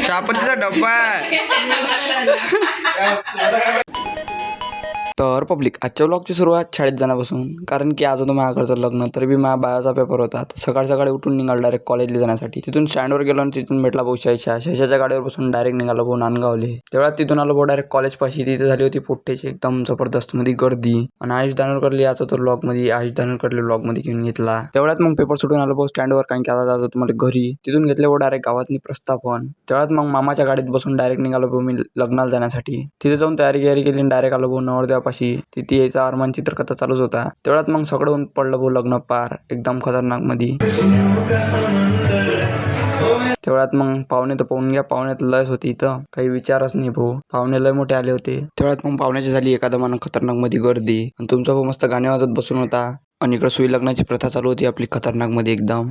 चहापत्तीचा डब्बा. तर पब्लिक आजच्या व्लॉगची सुरुवात शाळेत जाण्यापासून, कारण की आज होतं माझ्या घरचं लग्न. तरी बी माझ्या बायाचा पेपर होता. सकाळी सकाळी उठून निघालो डायरेक्ट कॉलेजला जाण्यासाठी. तिथून स्टँडवर गेलो आणि तिथून भेटला भाऊ शैशाच्या गाडीवर बसून डायरेक्ट निघालो भाऊ नांदगावले. तेवढ्यात तिथून आलो भाऊ डायरेक्ट कॉलेज पाशी. तिथे झाली होती पोट्टेची एकदम जबरदस्त मध्ये गर्दी. आणि आयुष दानोरकरले याचा तर व्लॉग मध्ये घेऊन घेतला. तेवढ्यात मग पेपर सुटून आलो भाऊ स्टँडवर, कारण की आता जातो तुम्हाला घरी. तिथून घेतले भाऊ डायरेक्ट गावातनी प्रस्थापन. तेवढ्यात मग मामाच्या गाडीत बसून डायरेक्ट निघालो भाऊ मी लग्नाला जाण्यासाठी. तिथे जाऊन तयारी केली आणि डायरेक्ट आलो भाऊ नवरदेवापाशी. तिथे यायचा अरमान चित्रकथा चालूच होता. तेवढ्यात मग सगळं होऊन पडलं भाऊ लग्न पार एकदम खतरनाक मध्ये. तेवढ्यात मग पाहुणे तर पाहून घ्या, पाहुण्यात लयच होती इथं काही विचारच नाही भाऊ. पाहुणे लय मोठे आले होते. तेवढ्यात मग पाहुण्याची झाली एखादं खतरनाक मध्ये गर्दी. आणि तुमचा भाऊ मस्त गाणे वाजत बसून होता. आणि इकडे सुई लग्नाची प्रथा चालू होती आपली खतरनाक मध्ये एकदम.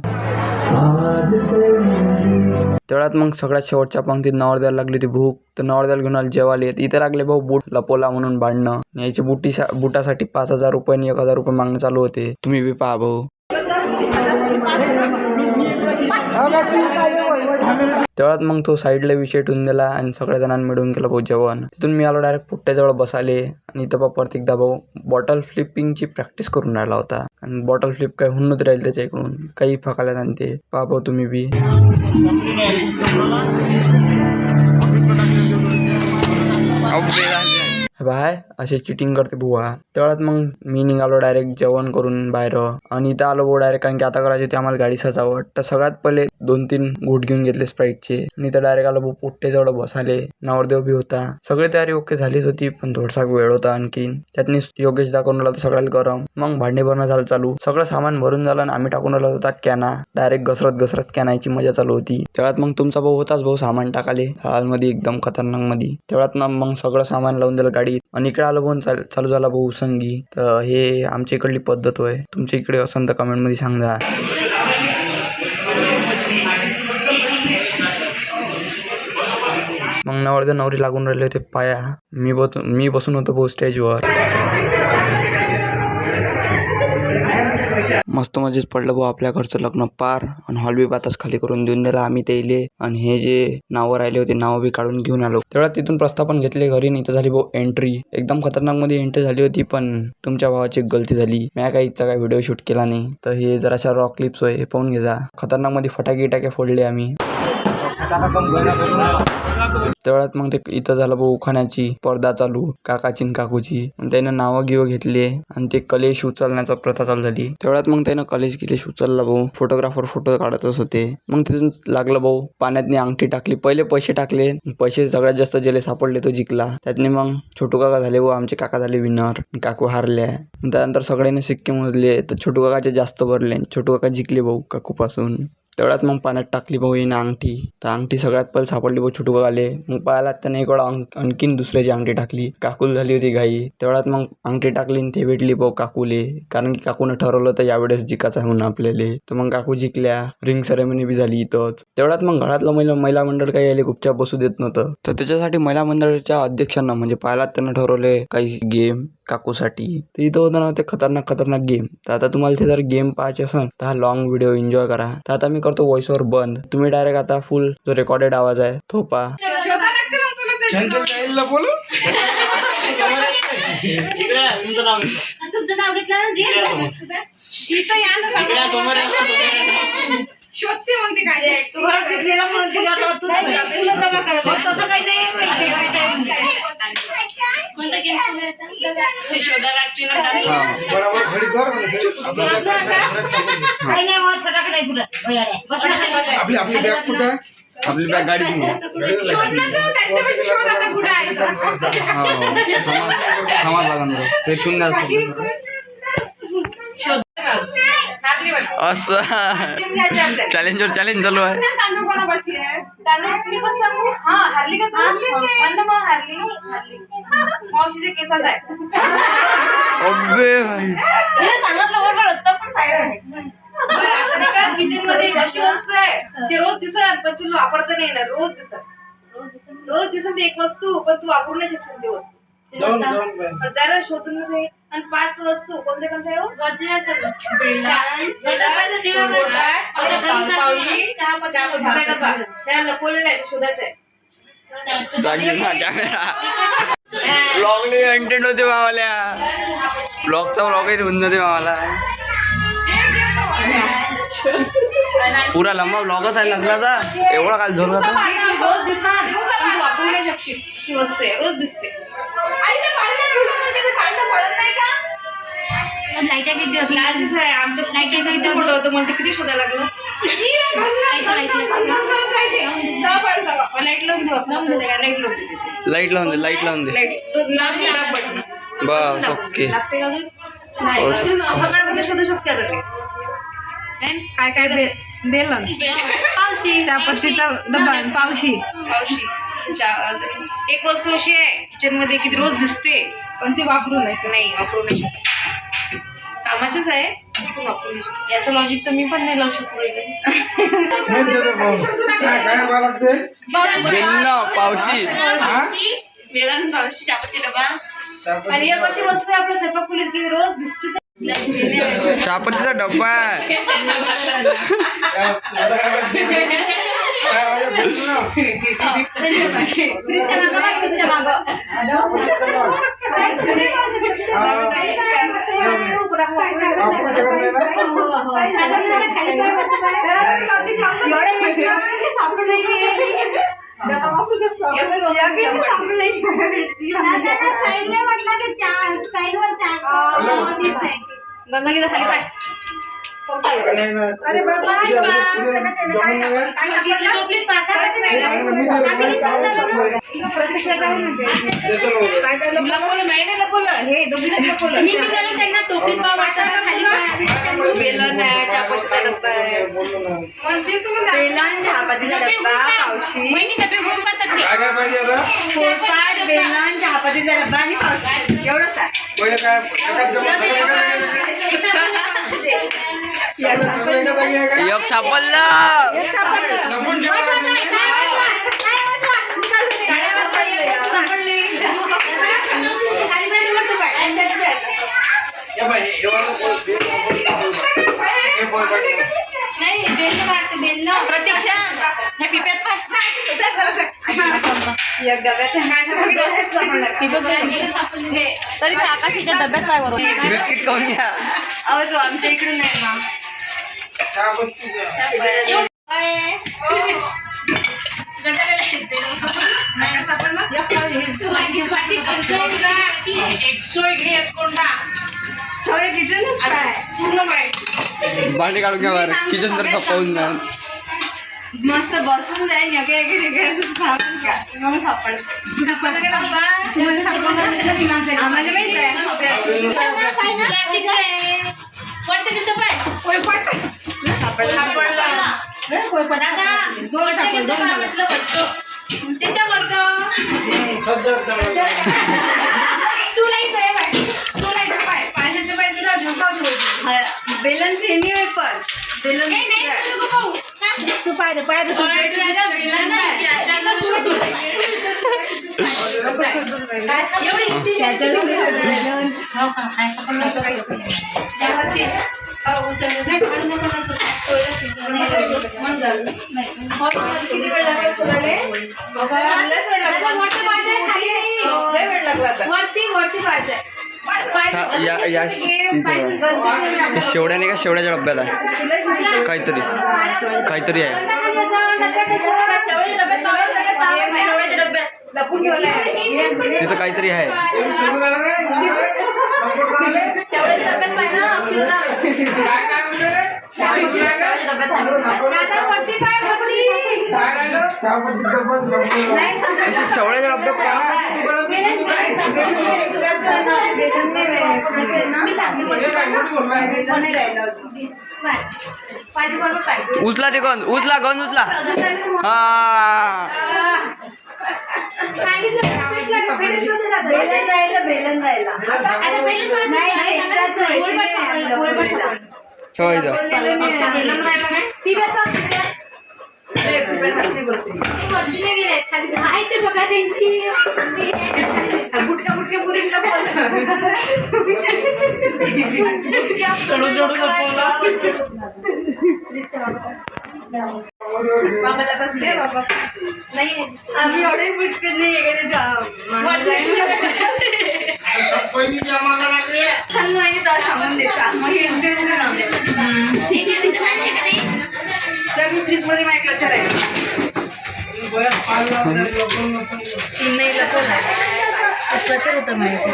तेवढ्यात मग सगळ्यात शेवटच्या पंक्तीत नवरदेवाला लागली होती भूक. तर नवरदेवाला घेऊन आले जेवायला. इथे लागले भाऊ बूट लपोला म्हणून भांडणं. याची बुटासाठी 5,000 रुपये आणि 1,000 रुपये मागणं चालू होते. तुम्ही बी पहा भाऊ. तेवढ्यात मग तो साईडला विषय ठेवून दिला आणि सगळ्या जणांनी मिळून केलं भाऊ जेवण. तिथून मी आलो डायरेक्ट पुट्ट्याजवळ बसाले. आणि इथं प्रत्येकदा भाऊ बॉटल फ्लिपिंगची प्रॅक्टिस करून राहिला होता. आणि बॉटल फ्लिप काही हुन्नत राहील त्याच्या इकडून काही फकाल्यात आणि ते पहा भाऊ तुम्ही बी. बाय असे चिटिंग करते बुवा. तेवढ्यात मग मी निघालो डायरेक्ट जेवण करून बाहेर. आणि इथं आलो भाऊ डायरेक्ट, कारण की आता करायची होती आम्हाला गाडी सजावट. तर सगळ्यात पहिले 2-3 घूट घेऊन घेतले स्प्राईटचे. आणि इथं डायरेक्ट आलो भाऊ पोट्टेजवळ बसाले. नवरदेव बी होता. सगळी तयारी ओके झालीच होती, पण थोडासा वेळ होता आणखी. त्यातनी योगेश दाखवून राहिला तर सगळ्याला गरम. मग भांडे भरणं झालं चालू. सगळं सामान भरून झालं आणि आम्ही टाकून राहिलो होता कॅना. डायरेक्ट घसरत कॅनाची मजा चालू होती. तेवढ्यात मग तुमचा भाऊ होताच भाऊ सामान टाकाले हळालमध्ये एकदम खतरनाक मध्ये. तेवढ्यात ना मग सगळं सामान लावून दिलं गाडीत. आणि इकडे आलो भाऊ चालू झाला भाऊ संगी. तर हे आमच्या इकडली पद्धत होय. तुमच्या इकडे असेल तर कमेंट मध्ये सांगा. मग नवरदेव नवरी लागून राहिले होते पाया. मी बसून होतो भाऊ स्टेजवर. मस्त मजेच पडलं भाऊ आपल्या घरचं लग्न पार. आणि हॉल बी बाताच खाली करून देऊन दिला आम्ही त्याइले. आणि हे जे नावं राहिले होते नावं बी काढून घेऊन आलो. तेवढ्यात तिथून प्रस्थापन घेतले घरी. इथं झाली भाऊ एंट्री. एकदम खतरनाक मध्ये एंट्री झाली होती, पण तुमच्या भावाची गलती झाली. मी काही इथचा काय व्हिडिओ शूट केला नाही. तर हे जराशा रॉक क्लिप्स होय, हे पाहून घे जा. खतरनाक मध्ये फटाके फोडले आम्ही. तेवढ्यात मग ते इथं झालं भाऊ उखाण्याची पडदा चालू काकाची काकूची. त्यानं नावं घेतले आणि ते कलेश उचलण्याचा प्रथा चालू झाली. तेवढ्यात मग त्यानं कलेश उचलला भाऊ. फोटोग्राफर फोटो काढतच होते. मग तिथून लागलं भाऊ पाण्यातनी अंगठी टाकली. पहिले पैसे टाकले. पैसे सगळ्यात जास्त ज्याला सापडले तो जिंकला. त्यातनी मग छोटू काका झाले व आमचे काका झाले विनर. काकू हारल्या. त्यानंतर सगळ्यांनी सिक्के मोजले तर छोटू काकाचे जास्त भरले. छोटू काका जिंकले भाऊ काकू पासून. तेवढ्यात मग पाण्यात टाकली भाऊ येईन अंगठी. तर अंगठी सगळ्यात पहिले सापडली भाऊ छोटू काकाले. मग पाहायला त्याने एक वेळा आणखीन दुसऱ्याची अंगठी टाकली. काकूला झाली होती घाई. तेवढ्यात मग अंगठी टाकली आणि ते भेटली भाऊ काकूले. कारण की काकूने ठरवलं तर यावेळेस जिकायचं आहे म्हणून आपल्याला. तर मग काकू जिंकल्या. रिंग सेरेमनी बी झाली इथंच. तेवढ्यात मग घरातलं महिला मंडळ काही यायला गुपचाप बसू देत नव्हतं. तर त्याच्यासाठी महिला मंडळाच्या अध्यक्षांना म्हणजे पाहायला त्यांना ठरवले काही गेम काकूसाठी. तर इथं होतं ना ते खतरनाक गेम. तर आता तुम्हाला ते जर गेम पाहायचे असेल तर हा लॉंग व्हिडिओ एन्जॉय करा. तर आता मी करतो व्हॉइस ओव्हर बंद. तुम्ही डायरेक्ट आता फुल जो रेकॉर्डेड आवाज आहे तो पहा. शोधते मग ते काय तू घरात दिसलेला म्हणून तुला तू जमा कर तसं काही नाही कोणता गेम ते शोधा लागते ना बरोबर घडी कर काही नाही मग फटाके नाही कुठं आपली बॅग कुठं आपली बॅग गाडीत ते असं चॅलेंज चालू आहे. किचन मध्ये एक अशी वस्तू आहे ती रोज दिसत पण तू वापरता नाही येणार. रोज दिसत एक वस्तू पण तू वापरू नाही शकशील ती वस्तू. जरा शोधून दे. आणि 5 वस्तू कोणत्या कोणत्या हो? पावशी, चहापत्तीचा डबा. त्या लपवलेला आहे, शोधायचा आहे. ब्लॉग कंटेंट होते मामाला. ब्लॉगचा ब्लॉगही होऊन जाते मामाला. पुरा लंबा ब्लॉगच आहे लग्नाचा. एवढा काल झोप जातो. रोज दिसणार पण तू वापरू नाही शकशील अशी वस्तू आहे. रोज दिसते. लालचीच आहे. आमच्या किती मोठं होतं म्हणते किती शोधायला लागलं. लाईट लावून देऊ आपण. लाईट लावून देऊ. लाईट लावून दे. बस ओके. लागते का अजून? सकाळमध्ये शोधू शकते आता ते. काय काय बेलन पावशी, चहापत्तीचा डबा, पावशी. अजून एक वस्तू अशी आहे किचन मध्ये की रोज दिसते पण ती वापरू नाही शकत. कामाचीच आहे पण वापरू नाही शकत. याचं लॉजिक तर मी पण नाही लावू शकतो. पावशी बेलन, पावशी, चहापत्ती डबा. आणि एक अशी वस्तू आहे आपल्या स्वयंपाक खोलीत की रोज दिसते. चहापत्तीचा डब्बा आहे. बंद केलं खाली पाय. हे दोघींनाच लपवलं. बेलन आहे, चहापत्तीचा डब्बा आहे. बेलन, चहापत्तीचा डब्बा, पावशी, पोळपाट, बेलन, चहापत्तीचा डब्बा आणि पावशी. एवढंच आहे. एक सापडला. प्रतीक्षा ह्या पिप्यात तरी त्या आकाशीच्या डब्यात काय बरोबर बिस्किट खाऊन घ्या. तो आमच्या इकडून नाही ना. भांडी काढून घ्या बरं. किचन तर पाहून जा. मस्त बसून जाईल मग सापड. आम्हाला माहित बेलन फेनी आहे पण बेलन तू पाय शेवड्या नाही का, शेवड्याच्या डब्यात आहे काहीतरी आहे. तिथं काहीतरी आहे. शेवड्याच्या डब्यात उचला ते गंज उचला. हा ते बघा त्यांची बुटक्या बुटक्या पुरीला आम्ही एवढे बुटके नाही फ्रीज मध्ये माहिती लक्षात आहे प्रचार होता माहिती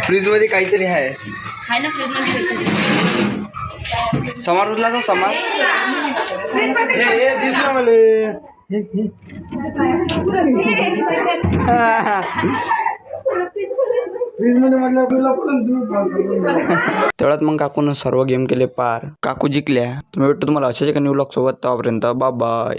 फ्रीज मध्ये काहीतरी आहे आहे ना फ्रीज मध्ये समार उचला तर समार तेवढ्यात मग काकून सर्व गेम केले पार. काकू जिंकल्या. तुम्ही भेटतो तुम्हाला अशाच एका न्यू ब्लॉग सोबत. तोपर्यंत बाय बाय.